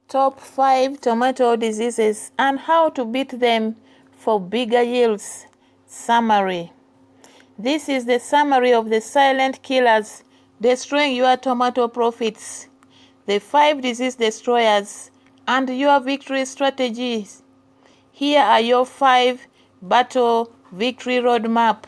Top 5 tomato diseases and how to beat them for bigger yields. Summary. This is the summary of the silent killers destroying your tomato profits, the 5 disease destroyers, and your victory strategies. Here are your 5 battle victory roadmap.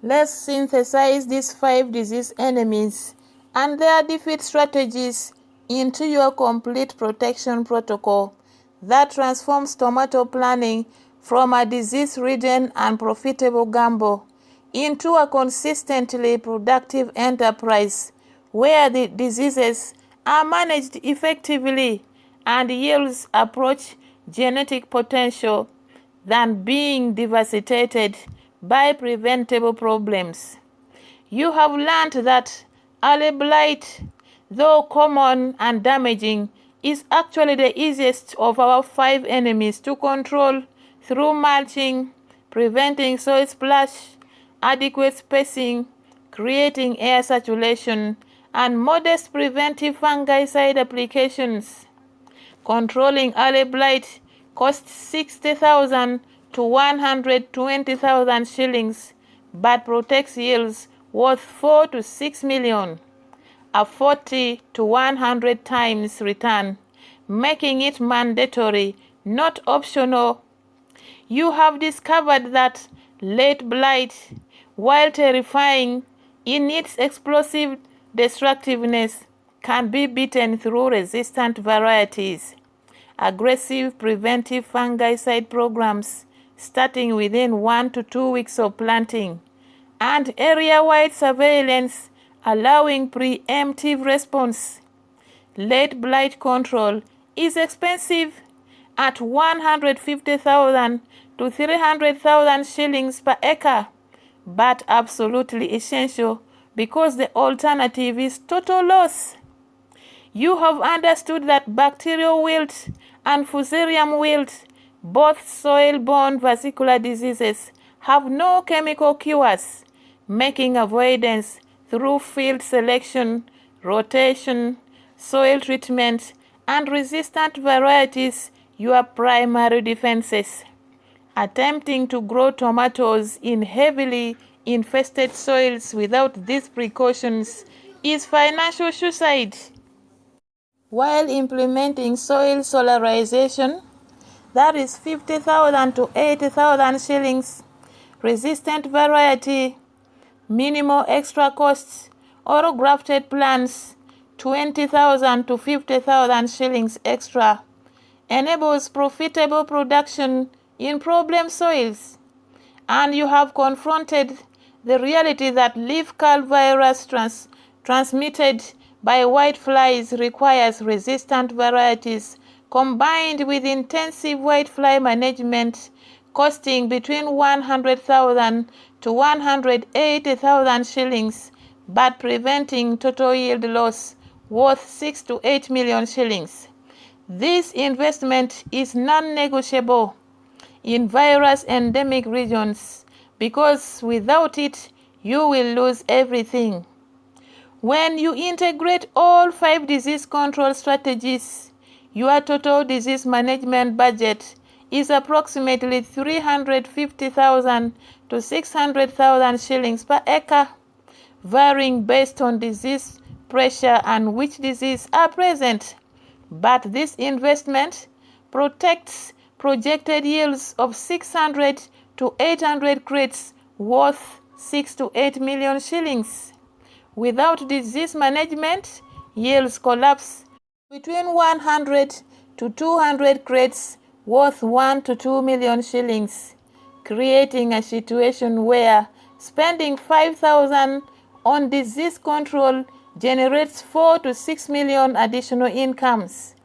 Let's synthesize these 5 disease enemies and their defeat strategies into your complete protection protocol that transforms tomato planning from a disease-ridden and profitable gamble into a consistently productive enterprise where the diseases are managed effectively and yields approach genetic potential than being devastated by preventable problems. You have learned that early blight, though common and damaging, is actually the easiest of our 5 enemies to control through mulching, preventing soil splash, adequate spacing, creating air circulation, and modest preventive fungicide applications. Controlling early blight costs 60,000 to 120,000 shillings, but protects yields worth 4 to 6 million, a 40 to 100 times return, making it mandatory, not optional. You have discovered that late blight, while terrifying in its explosive destructiveness, can be beaten through resistant varieties, aggressive preventive fungicide programs starting within 1 to 2 weeks of planting, and area-wide surveillance allowing preemptive response. Late blight control is expensive at 150,000 to 300,000 shillings per acre, but absolutely essential because the alternative is total loss. You have understood that bacterial wilt and fusarium wilt, both soil-borne vesicular diseases, have no chemical cures, making avoidance through field selection, rotation, soil treatment, and resistant varieties your primary defenses. Attempting to grow tomatoes in heavily infested soils without these precautions is financial suicide. While implementing soil solarization, that is 50,000 to 80,000 shillings, resistant variety, minimal extra costs, or grafted plants, 20,000 to 50,000 shillings extra, enables profitable production in problem soils. And you have confronted the reality that leaf curl virus transmitted by whiteflies requires resistant varieties combined with intensive whitefly management costing between 100,000 to 180,000 shillings, but preventing total yield loss worth 6 to 8 million shillings. This investment is non-negotiable in virus endemic regions because without it, you will lose everything. When you integrate all 5 disease control strategies, your total disease management budget is approximately 350,000 to 600,000 shillings per acre, varying based on disease pressure and which diseases are present. But this investment protects projected yields of 600 to 800 crates worth 6 to 8 million shillings. Without disease management, yields collapse between 100 to 200 crates worth 1 to 2 million shillings, creating a situation where spending 5,000 on disease control generates 4 to 6 million additional incomes,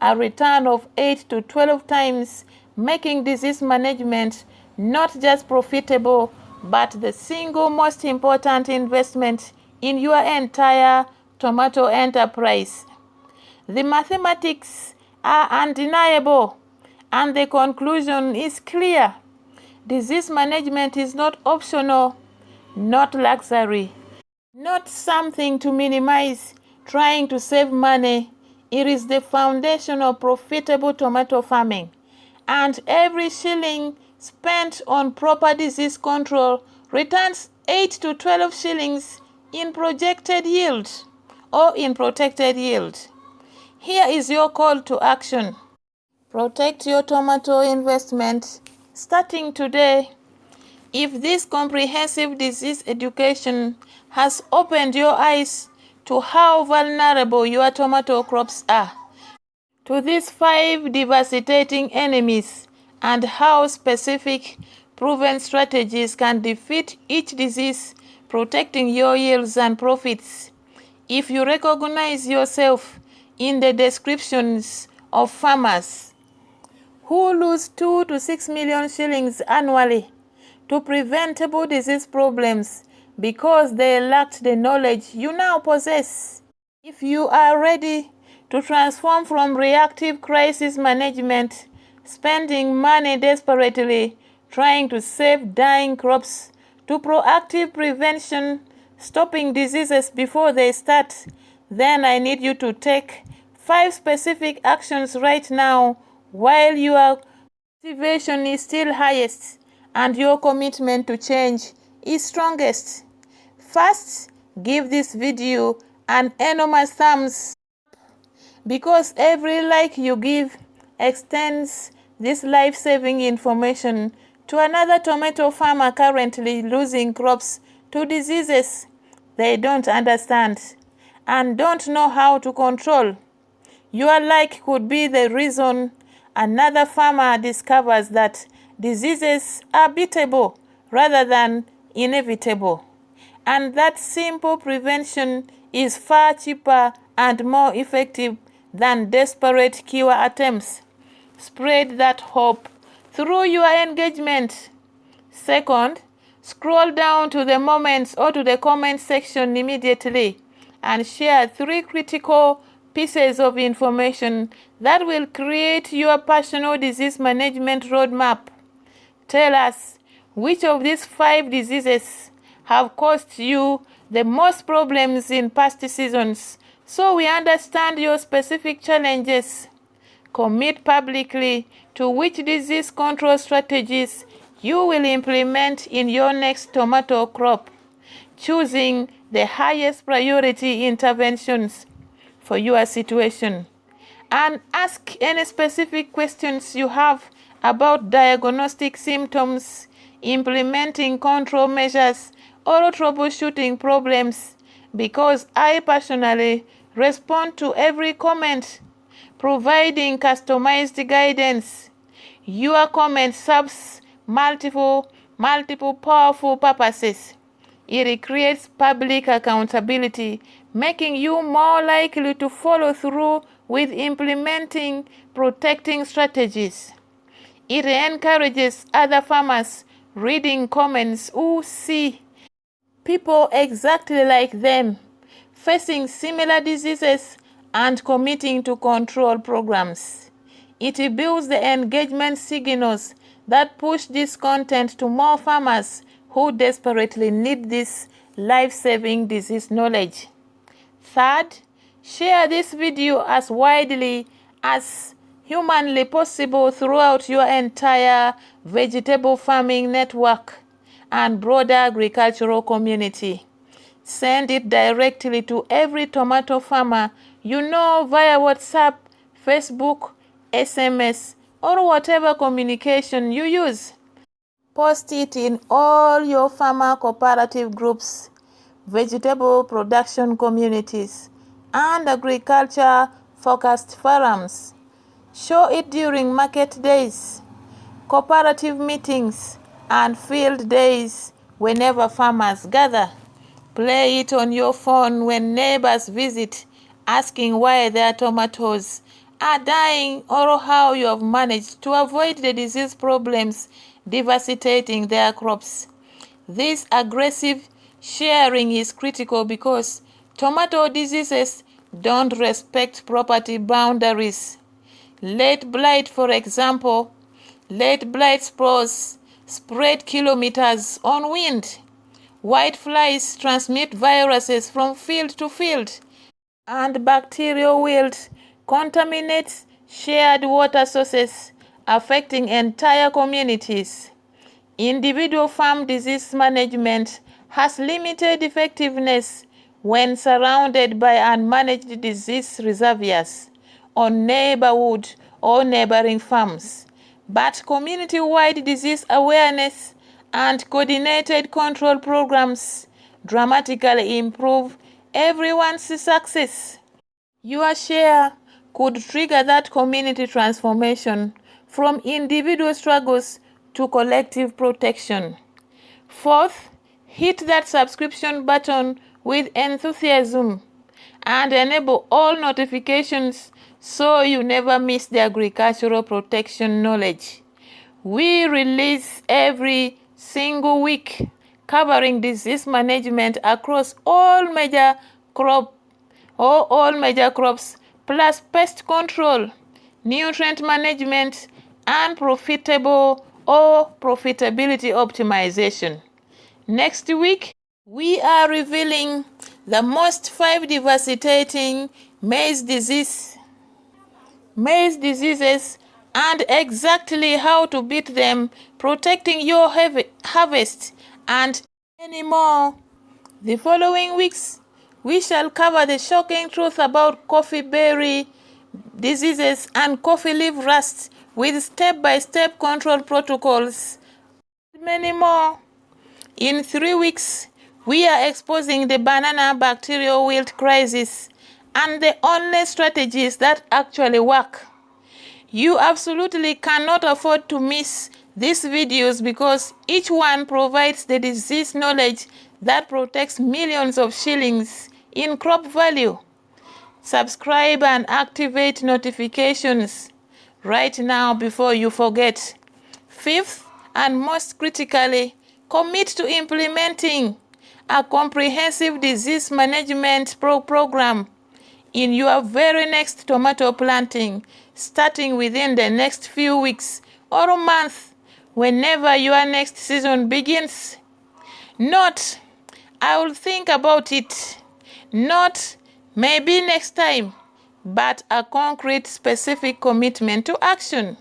a return of 8 to 12 times, making disease management not just profitable, but the single most important investment in your entire tomato enterprise. The mathematics are undeniable, and the conclusion is clear. Disease management is not optional, not luxury, not something to minimize trying to save money. It is the foundation of profitable tomato farming, and every shilling spent on proper disease control returns 8 to 12 shillings in projected yield or in protected yield. Here is your call to action. Protect your tomato investment starting today. If this comprehensive disease education has opened your eyes to how vulnerable your tomato crops are to these 5 devastating enemies and how specific proven strategies can defeat each disease, protecting your yields and profits. If you recognize yourself in the descriptions of farmers who lose 2 to 6 million shillings annually to preventable disease problems because they lacked the knowledge you now possess, if you are ready to transform from reactive crisis management, spending money desperately trying to save dying crops, to proactive prevention, stopping diseases before they start, then I need you to take 5 specific actions right now while your motivation is still highest and your commitment to change is strongest. First, give this video an enormous thumbs because every like you give extends this life-saving information to another tomato farmer currently losing crops to diseases they don't understand and don't know how to control. Your like could be the reason another farmer discovers that diseases are beatable rather than inevitable, and that simple prevention is far cheaper and more effective than desperate cure attempts. Spread that hope through your engagement. Second, scroll down to the moments or to the comment section immediately and share 3 critical pieces of information that will create your personal disease management roadmap. Tell us which of these 5 diseases have caused you the most problems in past seasons so we understand your specific challenges. Commit publicly to which disease control strategies you will implement in your next tomato crop, choosing the highest priority interventions for your situation. And ask any specific questions you have about diagnostic symptoms, implementing control measures, or troubleshooting problems, because I personally respond to every comment, providing customized guidance. Your comment serves multiple powerful purposes. It creates public accountability, making you more likely to follow through with implementing protecting strategies. It encourages other farmers reading comments who see people exactly like them facing similar diseases and committing to control programs. It builds the engagement signals that push this content to more farmers who desperately need this life-saving disease knowledge. Third, share this video as widely as humanly possible throughout your entire vegetable farming network and broader agricultural community. Send it directly to every tomato farmer you know via WhatsApp, Facebook, SMS, or whatever communication you use. Post it in all your farmer cooperative groups, vegetable production communities, and agriculture-focused forums. Show it during market days, cooperative meetings, and field days whenever farmers gather. Play it on your phone when neighbors visit, asking why their tomatoes are dying or how you have managed to avoid the disease problems devastating their crops. This aggressive sharing is critical because tomato diseases don't respect property boundaries. Late blight, for example, late blight spores spread kilometers on wind. White flies transmit viruses from field to field, and bacterial wilt contaminates shared water sources, affecting entire communities. Individual farm disease management has limited effectiveness when surrounded by unmanaged disease reservoirs on neighborhood or neighboring farms. But community-wide disease awareness and coordinated control programs dramatically improve everyone's success. Your share could trigger that community transformation from individual struggles to collective protection. Fourth, hit that subscription button with enthusiasm and enable all notifications so you never miss the agricultural protection knowledge. We release every single week covering disease management across all major crops, plus pest control, nutrient management, and profitability optimization. Next week, we are revealing the most 5 devastating maize diseases and exactly how to beat them, protecting your harvest, and many more. The following weeks, we shall cover the shocking truth about coffee berry diseases and coffee leaf rust with step-by-step control protocols. Many more. In 3 weeks, we are exposing the banana bacterial wilt crisis and the only strategies that actually work. You absolutely cannot afford to miss these videos because each one provides the disease knowledge that protects millions of shillings in crop value. Subscribe and activate notifications right now before you forget. Fifth, and most critically, commit to implementing a comprehensive disease management program in your very next tomato planting, starting within the next few weeks or month, whenever your next season begins. Not, I will think about it. Not, maybe next time, but a concrete, specific commitment to action.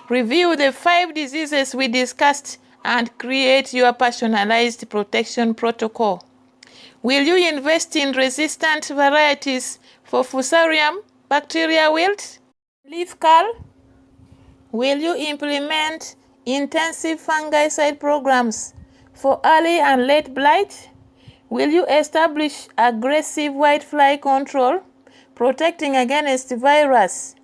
Review the 5 diseases we discussed and create your personalized protection protocol. Will you invest in resistant varieties for Fusarium bacteria wilt? Leaf curl? Will you implement intensive fungicide programs for early and late blight? Will you establish aggressive whitefly control, protecting against virus?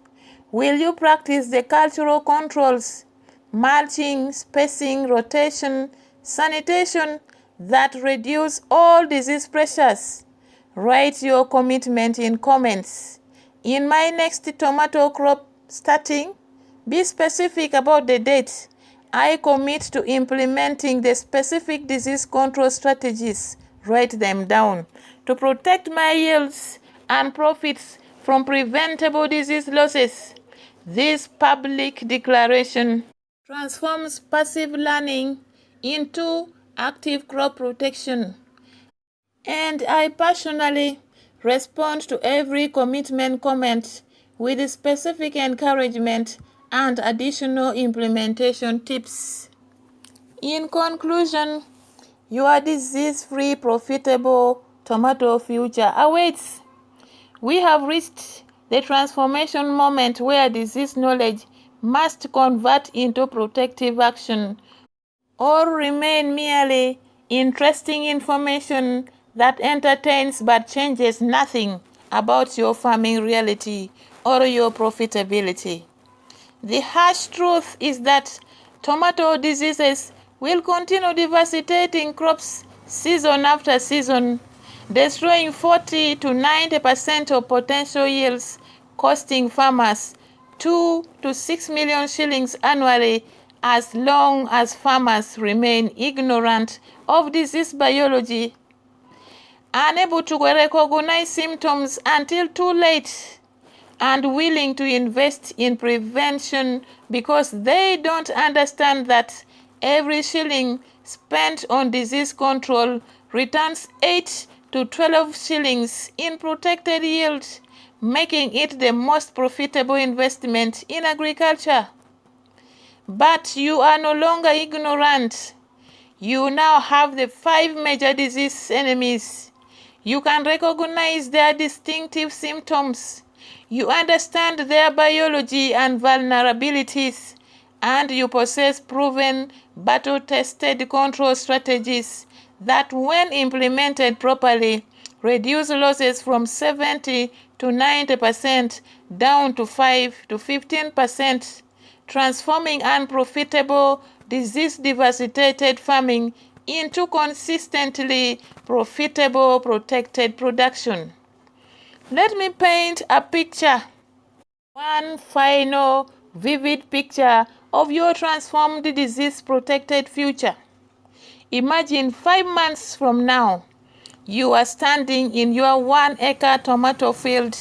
Will you practice the cultural controls, mulching, spacing, rotation, sanitation that reduce all disease pressures? Write your commitment in comments. In my next tomato crop starting, be specific about the date. I commit to implementing the specific disease control strategies. Write them down to protect my yields and profits from preventable disease losses. This public declaration transforms passive learning into active crop protection, and I personally respond to every commitment comment with specific encouragement and additional implementation tips. In conclusion, your disease-free, profitable tomato future awaits. We have reached the transformation moment where disease knowledge must convert into protective action or remain merely interesting information that entertains but changes nothing about your farming reality or your profitability. The harsh truth is that tomato diseases will continue devastating crops season after season, destroying 40 to 90% of potential yields, costing farmers 2 to 6 million shillings annually as long as farmers remain ignorant of disease biology, unable to recognize symptoms until too late, and willing to invest in prevention because they don't understand that every shilling spent on disease control returns 8 to 12 shillings in protected yield. making it the most profitable investment in agriculture. But you are no longer ignorant. You now have the 5 major disease enemies. You can recognize their distinctive symptoms. You understand their biology and vulnerabilities, and you possess proven, battle-tested control strategies that, when implemented properly, reduce losses from 70 to 90% down to 5 to 15%, transforming unprofitable, disease-devastated farming into consistently profitable, protected production. Let me paint a picture, one final, vivid picture of your transformed, disease-protected future. Imagine 5 months from now, you are standing in your 1-acre tomato field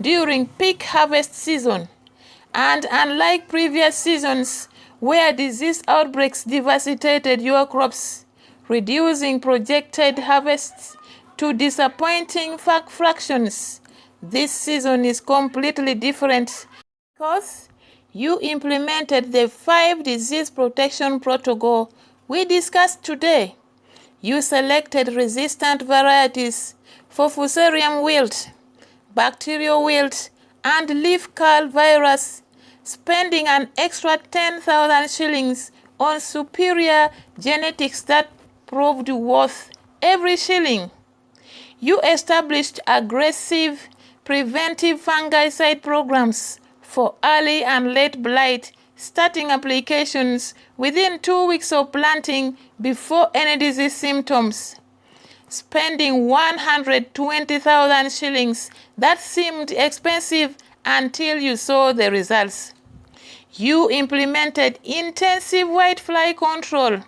during peak harvest season, and unlike previous seasons where disease outbreaks devastated your crops, reducing projected harvests to disappointing fractions, this season is completely different because you implemented the 5 disease protection protocol we discussed today. You selected resistant varieties for fusarium wilt, bacterial wilt, and leaf curl virus, spending an extra 10,000 shillings on superior genetics that proved worth every shilling. You established aggressive preventive fungicide programs for early and late blight, starting applications within 2 weeks of planting before any disease symptoms, spending 120,000 shillings that seemed expensive until you saw the results. You implemented intensive whitefly control,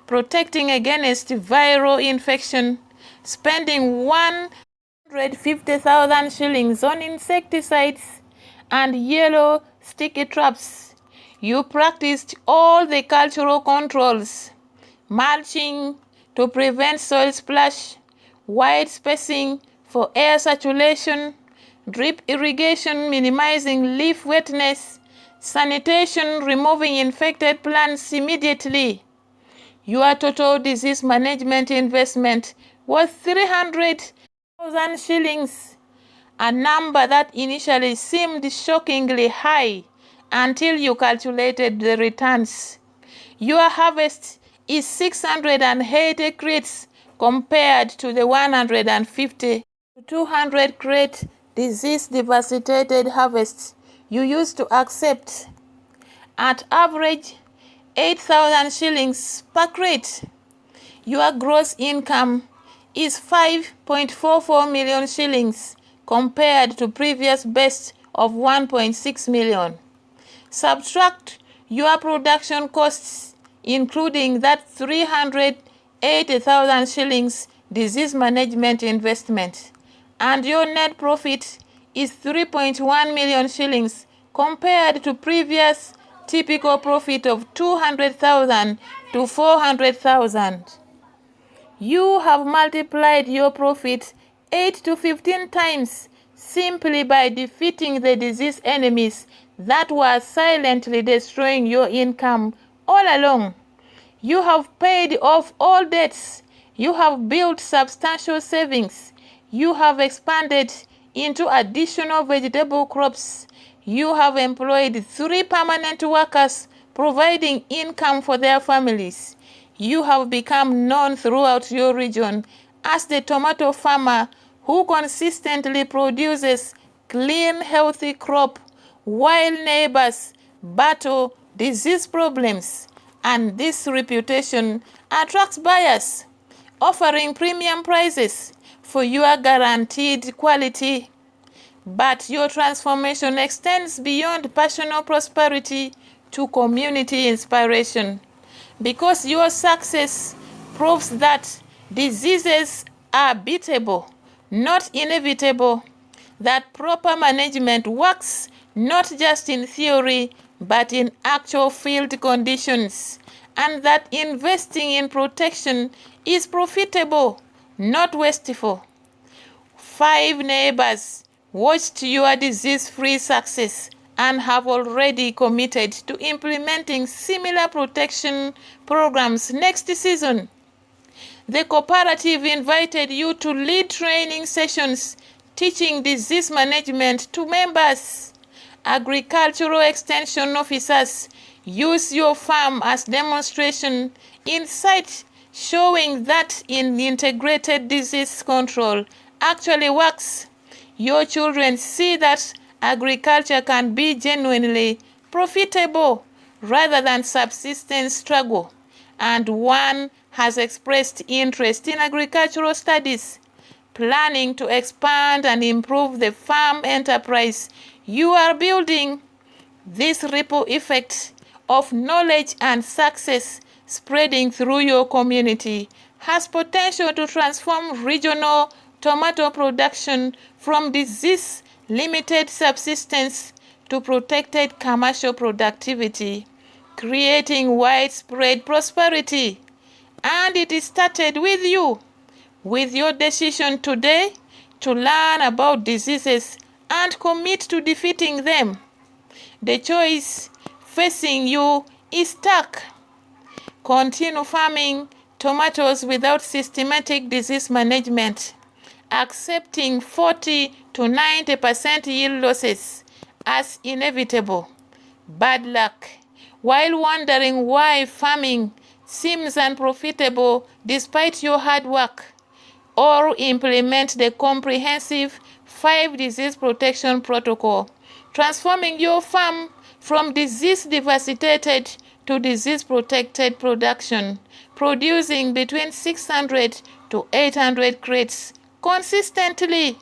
protecting against viral infection, spending 150,000 shillings on insecticides and yellow sticky traps. You practiced all the cultural controls, mulching to prevent soil splash, wide spacing for air circulation, drip irrigation minimizing leaf wetness, sanitation removing infected plants immediately. Your total disease management investment was 300,000 shillings, a number that initially seemed shockingly high until you calculated the returns. Your harvest is 680 crates compared to the 150 to 200 crate disease-devastated harvests you used to accept. At average 8,000 shillings per crate. Your gross income is 5.44 million shillings compared to previous best of 1.6 million. Subtract your production costs, including that 380,000 shillings disease management investment, and your net profit is 3.1 million shillings compared to previous typical profit of 200,000 to 400,000. You have multiplied your profit 8 to 15 times simply by defeating the disease enemies that were silently destroying your income all along. You have paid off all debts. You have built substantial savings. You have expanded into additional vegetable crops. You have employed 3 permanent workers, providing income for their families. You have become known throughout your region as the tomato farmer who consistently produces clean, healthy crop while neighbors battle disease problems. And this reputation attracts buyers, offering premium prices for your guaranteed quality. But your transformation extends beyond personal prosperity to community inspiration, because your success proves that diseases are beatable, not inevitable, that proper management works not just in theory but in actual field conditions, and that investing in protection is profitable, not wasteful. 5 neighbors watched your disease-free success and have already committed to implementing similar protection programs next season. The cooperative invited you to lead training sessions teaching disease management to members. Agricultural extension officers use your farm as demonstration in sight, showing that integrated disease control actually works. Your children see that agriculture can be genuinely profitable rather than subsistence struggle, and one has expressed interest in agricultural studies, planning to expand and improve the farm enterprise you are building. This ripple effect of knowledge and success spreading through your community has potential to transform regional tomato production from disease-limited subsistence to protected commercial productivity, creating widespread prosperity. And it started with you, with your decision today to learn about diseases and commit to defeating them. The choice facing you is stark. Continue farming tomatoes without systematic disease management, accepting 40 to 90% yield losses as inevitable bad luck, while wondering why farming seems unprofitable despite your hard work, or implement the comprehensive 5 disease protection protocol, transforming your farm from disease devastated to disease protected production, producing between 600 to 800 crates consistently,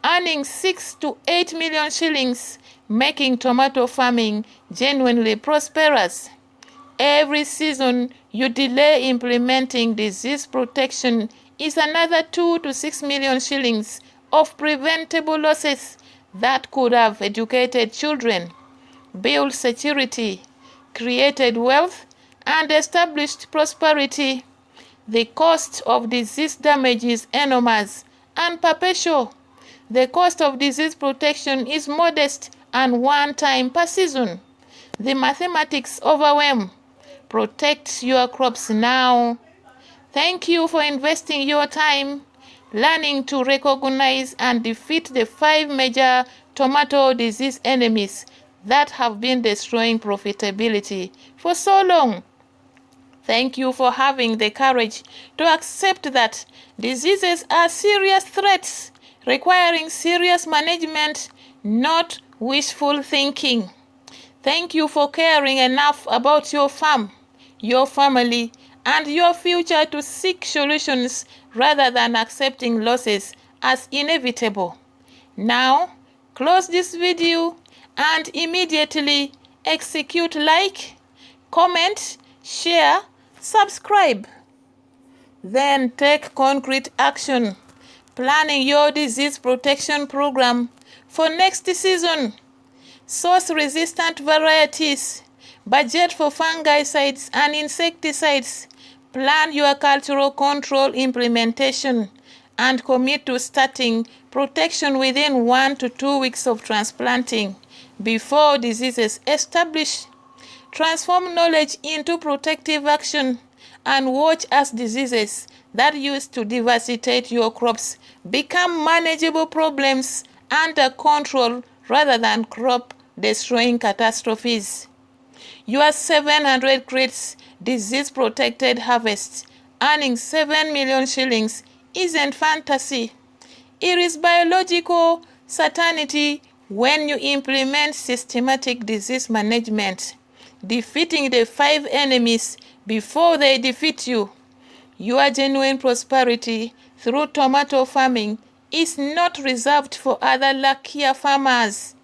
earning 6 to 8 million shillings, making tomato farming genuinely prosperous. Every season you delay implementing disease protection is another 2 to 6 million shillings of preventable losses that could have educated children, built security, created wealth, and established prosperity. The cost of disease damage is enormous and perpetual. The cost of disease protection is modest and one time per season. The mathematics overwhelm. Protect your crops now. Thank you for investing your time learning to recognize and defeat the 5 major tomato disease enemies that have been destroying profitability for so long. Thank you for having the courage to accept that diseases are serious threats requiring serious management, not wishful thinking. Thank you for caring enough about your farm, your family, and your future to seek solutions rather than accepting losses as inevitable. Now, close this video and immediately execute like, comment, share, subscribe. Then take concrete action, planning your disease protection program for next season. Source resistant varieties, budget for fungicides and insecticides, plan your cultural control implementation, and commit to starting protection within 1 to 2 weeks of transplanting before diseases establish. Transform knowledge into protective action and watch as diseases that used to devastate your crops become manageable problems under control rather than crop-destroying catastrophes. Your 700 crates disease-protected harvest, earning 7 million shillings, isn't fantasy. It is biological certainty when you implement systematic disease management, defeating the 5 enemies before they defeat you. Your genuine prosperity through tomato farming is not reserved for other luckier farmers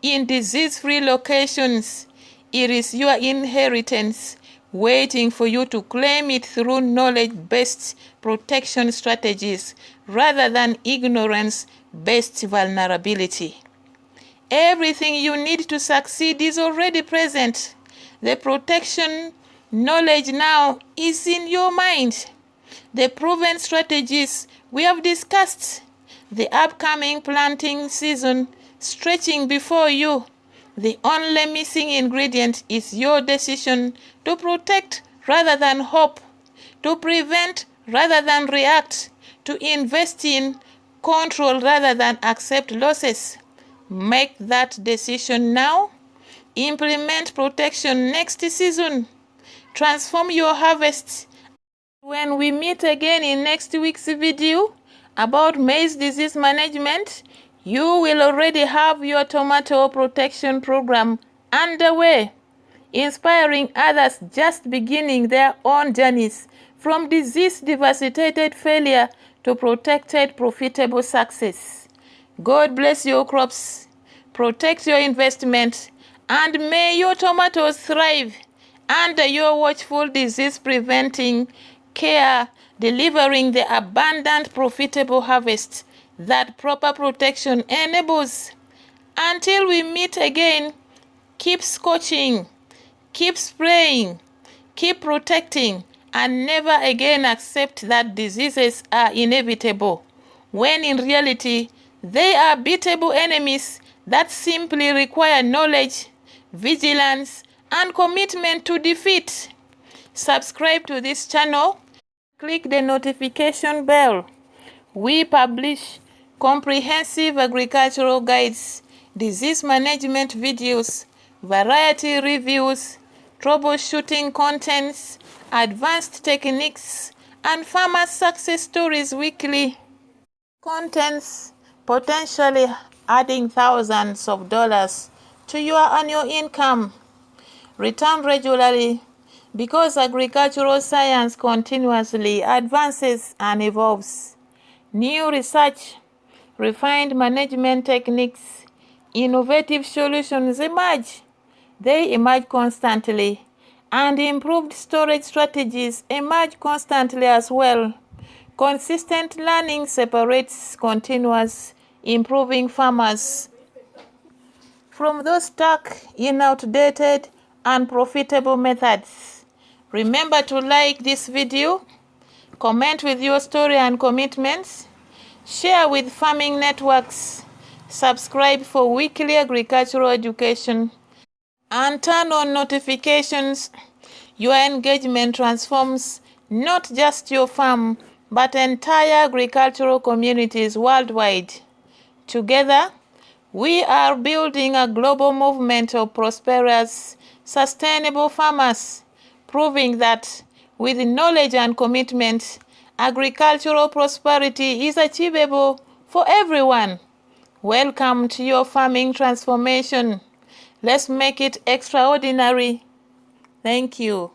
in disease-free locations. It is your inheritance waiting for you to claim it through knowledge-based protection strategies rather than ignorance-based vulnerability. Everything you need to succeed is already present. The protection knowledge now is in your mind. The proven strategies we have discussed, the upcoming planting season stretching before you. The only missing ingredient is your decision to protect rather than hope, to prevent rather than react, to invest in, control rather than accept losses. Make that decision now. Implement protection next season. Transform your harvest. When we meet again in next week's video about maize disease management, you will already have your tomato protection program underway, inspiring others just beginning their own journeys from disease-devastated failure to protected, profitable success. God bless your crops, protect your investment, and may your tomatoes thrive under your watchful disease-preventing care, delivering the abundant, profitable harvest that proper protection enables. Until we meet again, keep scorching, keep spraying, keep protecting, and never again accept that diseases are inevitable, when in reality, they are beatable enemies that simply require knowledge, vigilance, and commitment to defeat. Subscribe to this channel. Click the notification bell. We publish comprehensive agricultural guides, disease management videos, variety reviews, troubleshooting contents, advanced techniques, and farmer success stories weekly. Contents potentially adding thousands of dollars to your annual income. Return regularly because agricultural science continuously advances and evolves. New research, refined management techniques, innovative solutions emerge. They emerge constantly, and improved storage strategies emerge constantly as well. Consistent learning separates continuous improving farmers from those stuck in outdated, unprofitable methods. Remember to like this video, comment with your story and commitments, share with farming networks, subscribe for weekly agricultural education, and turn on notifications. Your engagement transforms not just your farm, but entire agricultural communities worldwide. Together, we are building a global movement of prosperous, sustainable farmers, proving that with knowledge and commitment, agricultural prosperity is achievable for everyone. Welcome to your farming transformation. Let's make it extraordinary. Thank you.